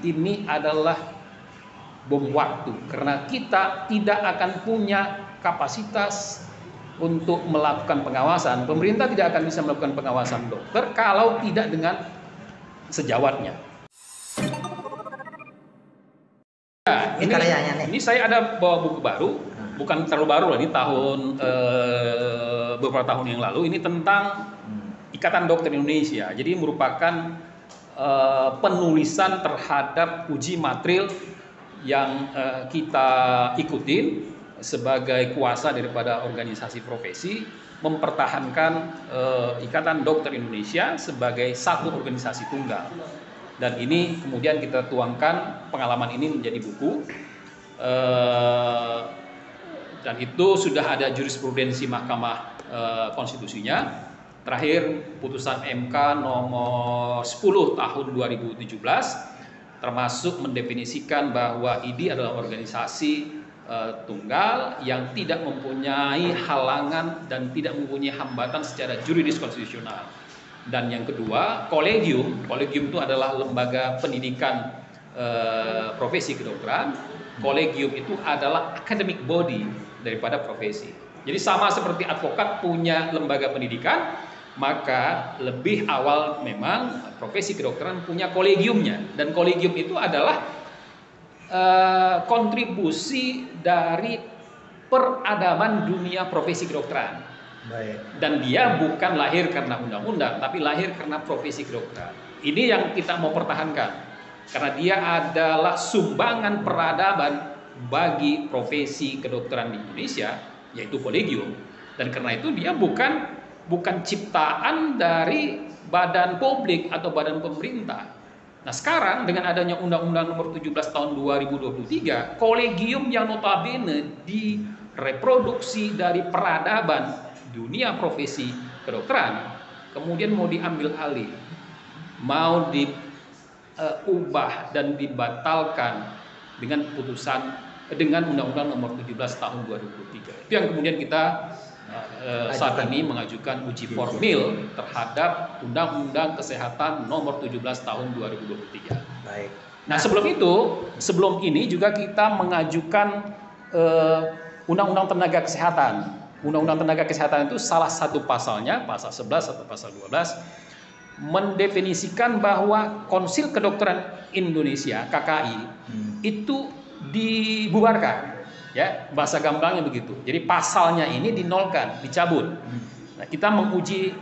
ini adalah bom waktu karena kita tidak akan punya kapasitas untuk melakukan pengawasan. Pemerintah tidak akan bisa melakukan pengawasan dokter kalau tidak dengan sejawatnya. Nah, ini saya ada bawa buku baru, bukan terlalu baru lah, ini tahun beberapa tahun yang lalu. Ini tentang Ikatan Dokter Indonesia. Jadi merupakan penulisan terhadap uji material yang kita ikutin sebagai kuasa daripada organisasi profesi mempertahankan Ikatan Dokter Indonesia sebagai satu organisasi tunggal. Dan ini kemudian kita tuangkan pengalaman ini menjadi buku, dan itu sudah ada jurisprudensi Mahkamah Konstitusinya. Terakhir putusan MK nomor 10 tahun 2017 termasuk mendefinisikan bahwa IDI adalah organisasi tunggal yang tidak mempunyai halangan dan tidak mempunyai hambatan secara juridis konstitusional. Dan yang kedua, kolegium itu adalah lembaga pendidikan profesi kedokteran. Kolegium itu adalah academic body daripada profesi. Jadi sama seperti advokat punya lembaga pendidikan, maka lebih awal memang profesi kedokteran punya kolegiumnya. Dan kolegium itu adalah kontribusi dari peradaban dunia profesi kedokteran. Baik. Dan dia bukan lahir karena undang-undang, tapi lahir karena profesi kedokteran. Ini yang kita mau pertahankan, karena dia adalah sumbangan peradaban bagi profesi kedokteran di Indonesia, yaitu kolegium. Dan karena itu dia bukan ciptaan dari badan publik atau badan pemerintah. Nah sekarang dengan adanya Undang-Undang Nomor 17 Tahun 2023, kolegium yang notabene direproduksi dari peradaban dunia profesi kedokteran kemudian mau diambil alih, mau diubah dan dibatalkan dengan Undang-Undang Nomor 17 Tahun 2023. Itu yang kemudian kita saat ini mengajukan uji formil terhadap Undang-Undang Kesehatan Nomor 17 Tahun 2023. Baik. Nah sebelum ini juga kita mengajukan Undang-Undang Tenaga Kesehatan. Undang-Undang Tenaga Kesehatan itu salah satu pasalnya, pasal 11 atau pasal 12, mendefinisikan bahwa Konsil Kedokteran Indonesia (KKI) itu dibubarkan, ya bahasa gampangnya begitu. Jadi pasalnya ini dinolkan, dicabut. Nah, kita menguji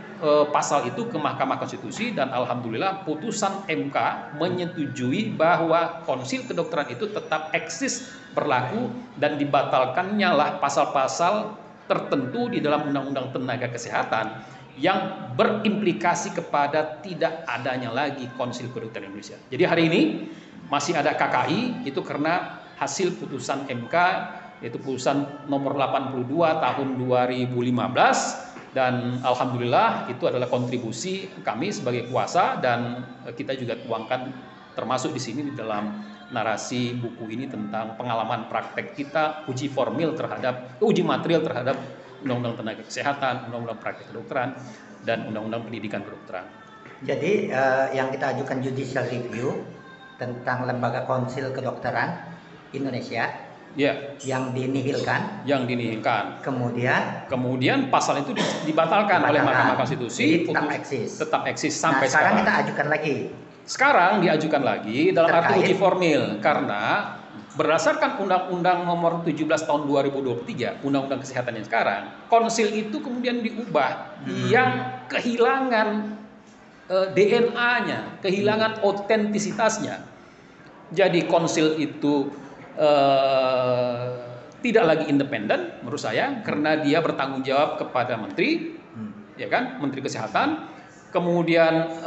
pasal itu ke Mahkamah Konstitusi dan alhamdulillah putusan MK menyetujui bahwa Konsil Kedokteran itu tetap eksis berlaku dan dibatalkannya lah pasal-pasal tertentu di dalam Undang-Undang Tenaga Kesehatan yang berimplikasi kepada tidak adanya lagi Konsil Kedokteran Indonesia. Jadi hari ini masih ada KKI itu karena hasil putusan MK, yaitu putusan nomor 82 tahun 2015, dan alhamdulillah itu adalah kontribusi kami sebagai kuasa dan kita juga tuangkan termasuk di sini di dalam narasi buku ini tentang pengalaman praktek kita, uji material terhadap Undang-Undang Tenaga Kesehatan, Undang-Undang Praktek Kedokteran, dan Undang-Undang Pendidikan Kedokteran. Jadi yang kita ajukan judicial review tentang Lembaga Konsil Kedokteran Indonesia, ya, yang dinihilkan. Kemudian pasal itu dibatalkan oleh Mahkamah Konstitusi. Tetap eksis sampai sekarang. Kita ajukan lagi. Sekarang diajukan lagi dalam arti uji formil karena berdasarkan Undang-Undang Nomor 17 Tahun 2023, Undang-Undang Kesehatan yang sekarang, konsil itu kemudian diubah yang kehilangan DNA-nya, kehilangan otentisitasnya. Jadi konsil itu tidak lagi independen menurut saya karena dia bertanggung jawab kepada menteri, ya kan, Menteri Kesehatan. Kemudian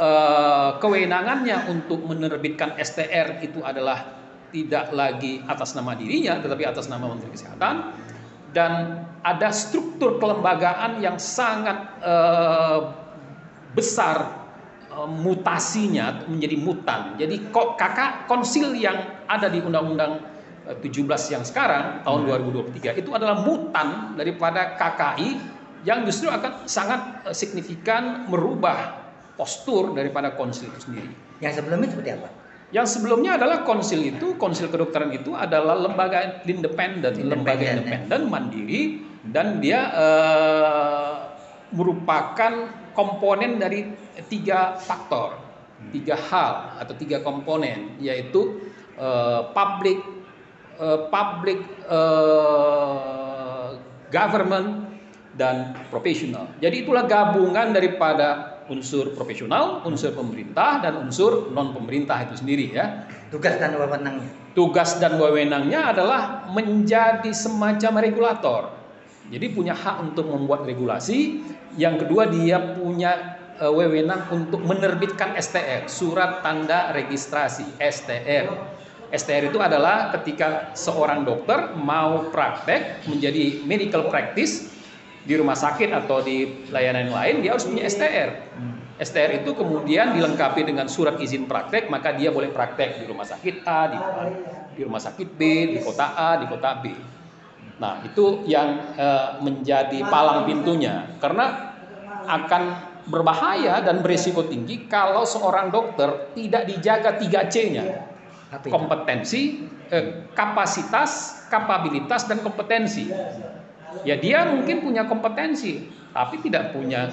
kewenangannya untuk menerbitkan STR itu adalah tidak lagi atas nama dirinya tetapi atas nama Menteri Kesehatan, dan ada struktur kelembagaan yang sangat besar mutasinya menjadi mutan. Jadi konsil yang ada di Undang-Undang 17 yang sekarang tahun 2023 itu adalah mutan daripada KKI yang justru akan sangat signifikan merubah postur daripada konsil itu sendiri. Yang sebelumnya seperti apa? Yang sebelumnya adalah konsil kedokteran itu adalah lembaga independen, mandiri, dan dia merupakan komponen dari 3 faktor, 3 hal atau 3 komponen, yaitu public government dan profesional. Jadi itulah gabungan daripada unsur profesional, unsur pemerintah, dan unsur non pemerintah itu sendiri ya. Tugas dan wewenangnya. Tugas dan wewenangnya adalah menjadi semacam regulator. Jadi punya hak untuk membuat regulasi. Yang kedua, dia punya wewenang untuk menerbitkan STR, surat tanda registrasi, STR. STR itu adalah ketika seorang dokter mau praktek menjadi medical practice di rumah sakit atau di layanan lain, dia harus punya STR. STR itu kemudian dilengkapi dengan surat izin praktek, maka dia boleh praktek di rumah sakit A, di rumah sakit B, di kota A, di kota B. Nah, itu yang menjadi palang pintunya, karena akan berbahaya dan berisiko tinggi kalau seorang dokter tidak dijaga 3C-nya. Kompetensi, kapasitas, kapabilitas, dan kompetensi. Ya, dia mungkin punya kompetensi, tapi tidak punya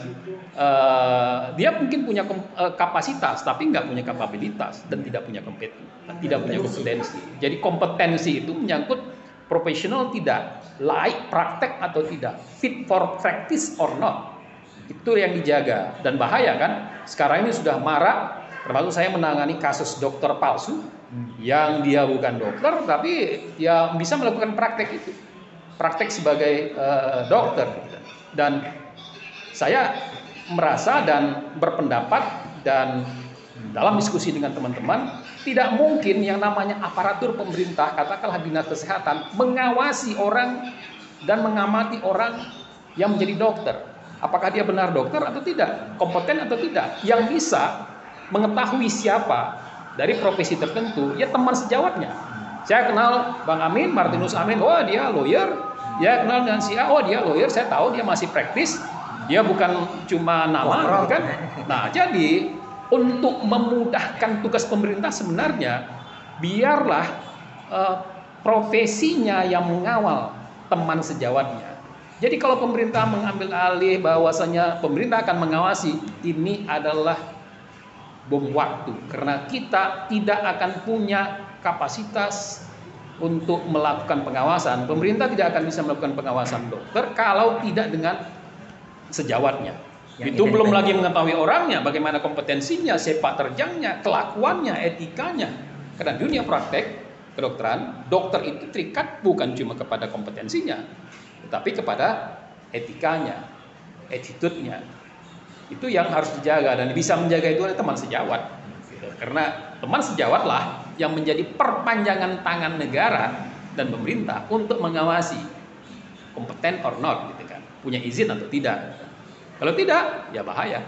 dia mungkin punya kapasitas, tapi nggak punya kapabilitas dan tidak punya kompetensi. Jadi kompetensi itu menyangkut profesional tidak, layak praktek atau tidak, fit for practice or not. Itu yang dijaga, dan bahaya kan? Sekarang ini sudah marak, termasuk saya menangani kasus dokter palsu yang dia bukan dokter tapi dia bisa melakukan praktek itu. Praktek sebagai dokter, dan saya merasa dan berpendapat dan dalam diskusi dengan teman-teman, tidak mungkin yang namanya aparatur pemerintah, katakanlah dinas kesehatan, mengawasi orang dan mengamati orang yang menjadi dokter. Apakah dia benar dokter atau tidak, kompeten atau tidak. Yang bisa mengetahui siapa dari profesi tertentu ya teman sejawatnya. Saya kenal Bang Amin, Martinus Amin, oh dia lawyer. Dia kenal dengan si A, oh dia lawyer, saya tahu dia masih praktis. Dia bukan cuma nama, kan? Nah, jadi untuk memudahkan tugas pemerintah sebenarnya biarlah profesinya yang mengawal teman sejawatnya. Jadi kalau pemerintah mengambil alih bahwasanya pemerintah akan mengawasi, ini adalah bom waktu, karena kita tidak akan punya kapasitas untuk melakukan pengawasan. Pemerintah tidak akan bisa melakukan pengawasan dokter kalau tidak dengan sejawatnya. Itu belum lagi mengetahui orangnya, bagaimana kompetensinya, sepak terjangnya, kelakuannya, etikanya. Karena dunia praktek kedokteran, dokter itu terikat bukan cuma kepada kompetensinya, tetapi kepada etikanya, attitude-nya. Itu yang harus dijaga, dan bisa menjaga itu adalah teman sejawat. Karena teman sejawatlah yang menjadi perpanjangan tangan negara dan pemerintah untuk mengawasi kompeten or not, gitu kan, punya izin atau tidak. Kalau tidak, ya bahaya.